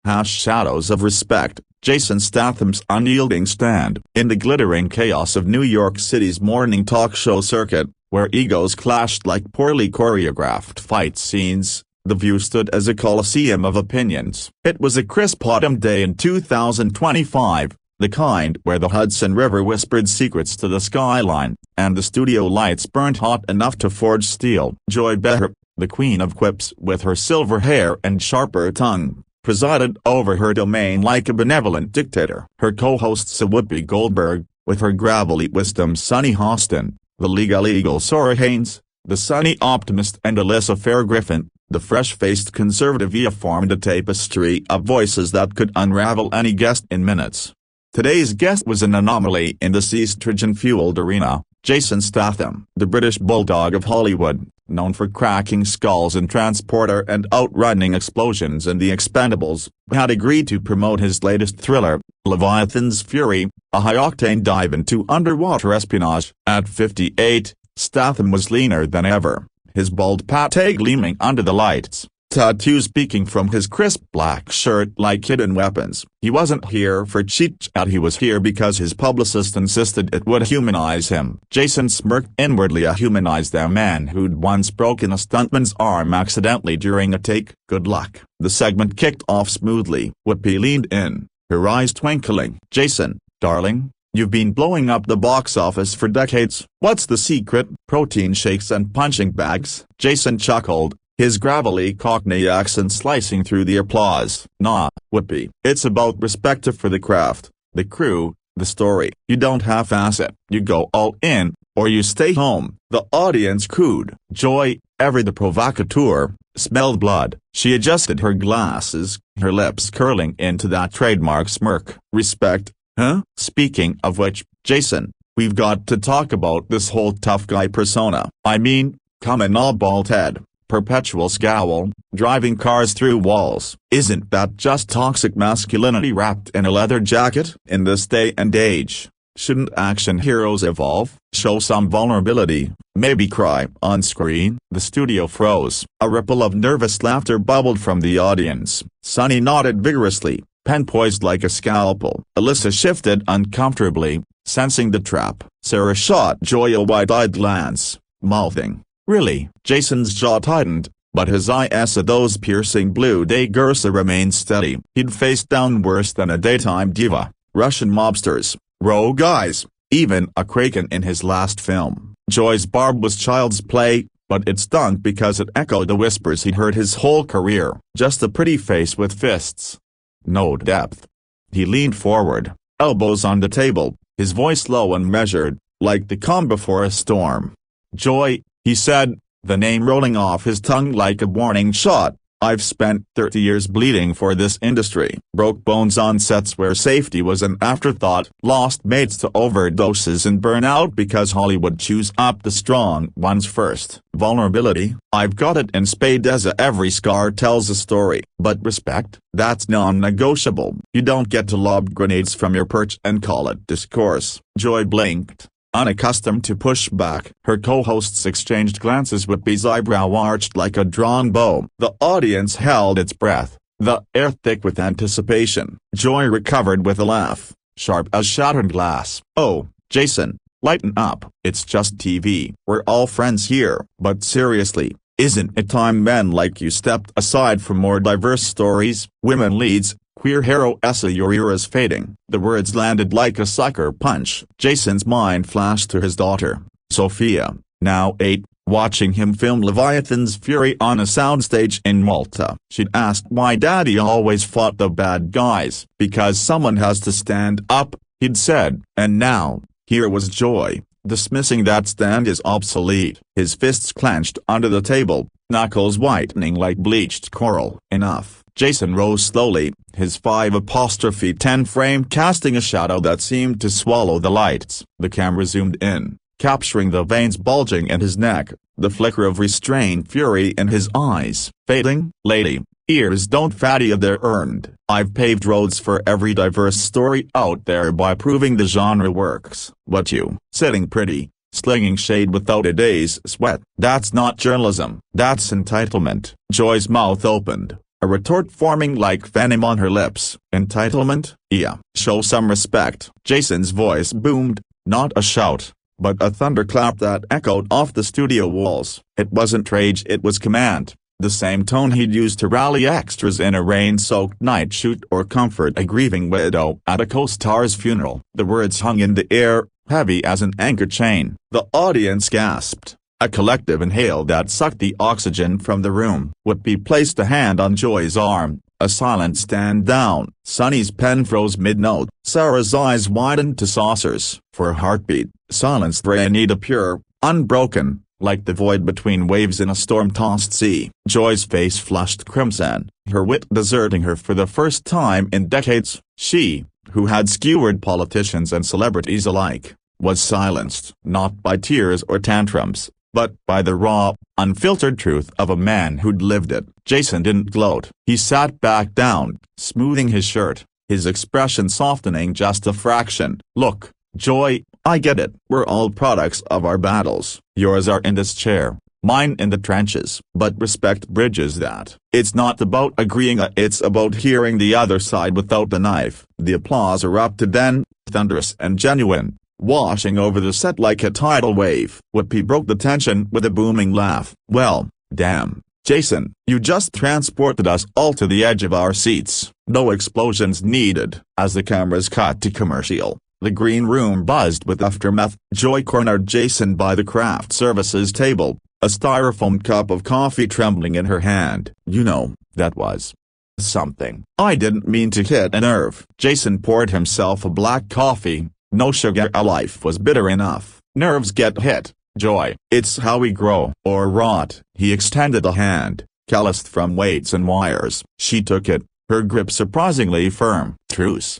Shadows of Respect, Jason Statham's unyielding stand. In the glittering chaos of New York City's morning talk show circuit, where egos clashed like poorly choreographed fight scenes, The View stood as a coliseum of opinions. It was a crisp autumn day in 2025, the kind where the Hudson River whispered secrets to the skyline, and the studio lights burned hot enough to forge steel. Joy Behar, the queen of quips with her silver hair and sharper tongue, presided over her domain like a benevolent dictator. Her co-hosts Whoopi Goldberg, with her gravelly wisdom, Sunny Hostin, the legal eagle Sora Haynes, the sunny optimist, and Alyssa Fairgriffin, the fresh-faced conservative, formed a tapestry of voices that could unravel any guest in minutes. Today's guest was an anomaly in this estrogen-fueled arena. Jason Statham, the British bulldog of Hollywood, known for cracking skulls in Transporter and outrunning explosions in The Expendables, had agreed to promote his latest thriller, Leviathan's Fury, a high-octane dive into underwater espionage. At 58, Statham was leaner than ever, his bald pate gleaming under the lights, tattoos peeking from his crisp black shirt like hidden weapons. He wasn't here for chit-chat, he was here because his publicist insisted it would humanize him. Jason smirked inwardly. A humanized a man who'd once broken a stuntman's arm accidentally during a take. Good luck. The segment kicked off smoothly. Whoopi leaned in, her eyes twinkling. Jason, darling, you've been blowing up the box office for decades. What's the secret? Protein shakes and punching bags. Jason chuckled, his gravelly Cockney accent slicing through the applause. Nah, Whoopi. It's about respect for the craft, the crew, the story. You don't half-ass it. You go all in, or you stay home. The audience cooed. Joy, ever the provocateur, smelled blood. She adjusted her glasses, her lips curling into that trademark smirk. Respect, huh? Speaking of which, Jason, we've got to talk about this whole tough guy persona. I mean, come on, all bald head, perpetual scowl, driving cars through walls. Isn't that just toxic masculinity wrapped in a leather jacket? In this day and age, shouldn't action heroes evolve, show some vulnerability, maybe cry on screen? The studio froze. A ripple of nervous laughter bubbled from the audience. Sunny nodded vigorously, pen poised like a scalpel. Alyssa shifted uncomfortably, sensing the trap. Sarah shot Joy a wide-eyed glance, mouthing, "Really?" Jason's jaw tightened, but his eyes at those piercing blue daggers remained steady. He'd faced down worse than a daytime diva, Russian mobsters, rogue guys, even a kraken in his last film. Joy's barb was child's play, but it stung because it echoed the whispers he'd heard his whole career. Just a pretty face with fists. No depth. He leaned forward, elbows on the table, his voice low and measured, like the calm before a storm. "Joy," he said, the name rolling off his tongue like a warning shot, "I've spent 30 years bleeding for this industry. Broke bones on sets where safety was an afterthought. Lost mates to overdoses and burnout because Hollywood chews up the strong ones first. Vulnerability, I've got it in spades. Every scar tells a story. But respect, that's non-negotiable. You don't get to lob grenades from your perch and call it discourse." Joy blinked, unaccustomed to pushback. Her co-hosts exchanged glances. Whoopi's eyebrow arched like a drawn bow. The audience held its breath, the air thick with anticipation. Joy recovered with a laugh, sharp as shattered glass. "Oh, Jason, lighten up. It's just TV. We're all friends here. But seriously, isn't it time men like you stepped aside for more diverse stories? Women leads, queer hero essay, your era's fading." The words landed like a sucker punch. Jason's mind flashed to his daughter, Sophia, now 8, watching him film Leviathan's Fury on a soundstage in Malta. She'd asked why Daddy always fought the bad guys. "Because someone has to stand up," he'd said. And now, here was Joy, dismissing that stand as obsolete. His fists clenched under the table, knuckles whitening like bleached coral. "Enough." Jason rose slowly, his 5'10" frame casting a shadow that seemed to swallow the lights. The camera zoomed in, capturing the veins bulging in his neck, the flicker of restrained fury in his eyes. "Fading, lady, ears don't fatty, they're earned. I've paved roads for every diverse story out there by proving the genre works. What you, sitting pretty, slinging shade without a day's sweat, that's not journalism, that's entitlement." Joy's mouth opened, a retort forming like venom on her lips. Entitlement? Yeah. Show some respect. Jason's voice boomed, not a shout, but a thunderclap that echoed off the studio walls. It wasn't rage, it was command. The same tone he'd used to rally extras in a rain-soaked night shoot or comfort a grieving widow at a co-star's funeral. The words hung in the air, heavy as an anchor chain. The audience gasped. A collective inhale that sucked the oxygen from the room. Whoopi placed a hand on Joy's arm, a silent stand down. Sunny's pen froze mid-note. Sarah's eyes widened to saucers. For a heartbeat, silenced Rainita pure, unbroken, like the void between waves in a storm-tossed sea. Joy's face flushed crimson, her wit deserting her for the first time in decades. She, who had skewered politicians and celebrities alike, was silenced. Not by tears or tantrums, but by the raw, unfiltered truth of a man who'd lived it. Jason didn't gloat. He sat back down, smoothing his shirt, his expression softening just a fraction. Look, Joy, I get it. We're all products of our battles. Yours are in this chair, mine in the trenches. But respect bridges that. It's not about agreeing, it's about hearing the other side without the knife. The applause erupted then, thunderous and genuine, washing over the set like a tidal wave. Whoopi broke the tension with a booming laugh. Well, damn, Jason, you just transported us all to the edge of our seats. No explosions needed. As the cameras cut to commercial, the green room buzzed with aftermath. Joy cornered Jason by the craft services table, a styrofoam cup of coffee trembling in her hand. You know, that was something. I didn't mean to hit a nerve. Jason poured himself a black coffee. No sugar, a life was bitter enough. Nerves get hit, Joy. It's how we grow or rot. He extended a hand, calloused from weights and wires. She took it, her grip surprisingly firm. Truce?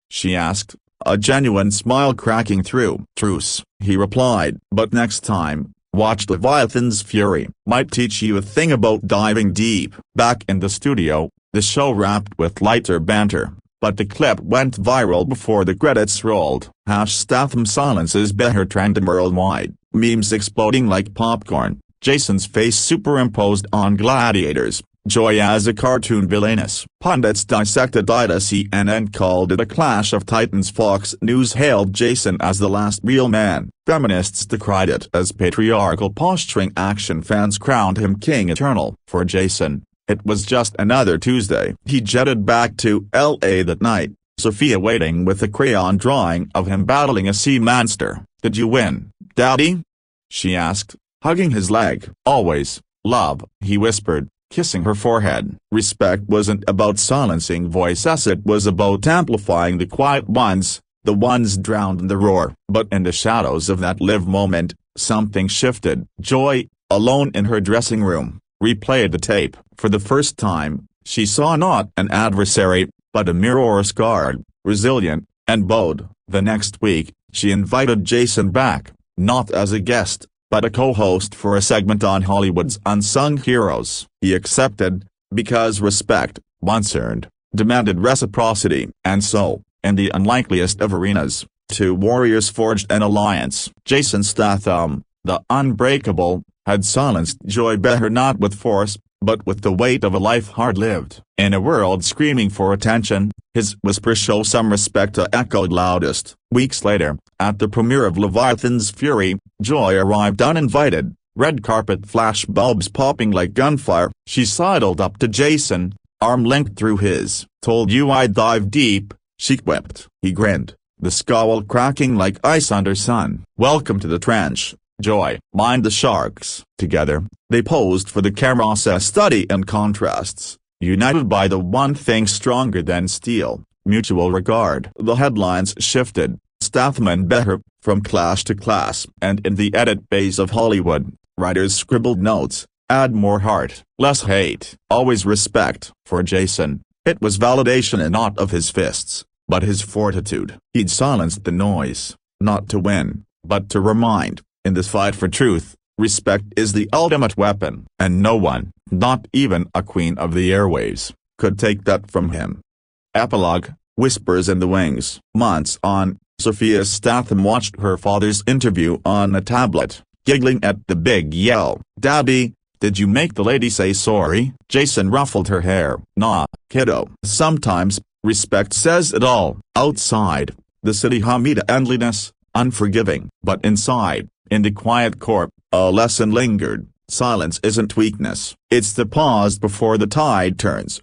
She asked, a genuine smile cracking through. Truce, he replied. But next time, watch Leviathan's Fury. Might teach you a thing about diving deep. Back in the studio, the show wrapped with lighter banter. But the clip went viral before the credits rolled. Statham silences Behar trending worldwide, memes exploding like popcorn, Jason's face superimposed on gladiators, Joy as a cartoon villainess. Pundits dissected Ida. CNN called it a clash of titans. Fox News hailed Jason as the last real man. Feminists decried it as patriarchal posturing. Action fans crowned him king eternal. For Jason, it was just another Tuesday. He jetted back to L.A. that night, Sophia waiting with a crayon drawing of him battling a sea monster. Did you win, Daddy? She asked, hugging his leg. Always, love, he whispered, kissing her forehead. Respect wasn't about silencing voices, it was about amplifying the quiet ones, the ones drowned in the roar. But in the shadows of that live moment, something shifted. Joy, alone in her dressing room, replayed the tape. For the first time, she saw not an adversary, but a mirror scarred, resilient, and bold. The next week, she invited Jason back, not as a guest, but a co-host for a segment on Hollywood's unsung heroes. He accepted, because respect, once earned, demanded reciprocity. And so, in the unlikeliest of arenas, two warriors forged an alliance. Jason Statham, the unbreakable, had silenced Joy Behar not with force, but with the weight of a life hard lived. In a world screaming for attention, his whisper "show some respect" echoed loudest. Weeks later, at the premiere of Leviathan's Fury, Joy arrived uninvited, red carpet flashbulbs popping like gunfire. She sidled up to Jason, arm linked through his. Told you I'd dive deep, she quipped. He grinned, the scowl cracking like ice under sun. Welcome to the trench, Joy. Mind the sharks. Together, they posed for the camera, a study in contrasts, united by the one thing stronger than steel, mutual regard. The headlines shifted, Statham and Behar, from clash to class. And in the edit bays of Hollywood, writers scribbled notes, add more heart, less hate, always respect. For Jason, it was validation and not of his fists, but his fortitude. He'd silenced the noise, not to win, but to remind. In this fight for truth, respect is the ultimate weapon, and no one, not even a queen of the airwaves, could take that from him. Epilogue, whispers in the wings. Months on, Sophia Statham watched her father's interview on a tablet, giggling at the big yell. Daddy, Did you make the lady say sorry? Jason ruffled her hair. Nah, kiddo. Sometimes, respect says it all. Outside, the city hummed endlessness, unforgiving. But inside, in the quiet court, a lesson lingered. Silence isn't weakness. It's the pause before the tide turns.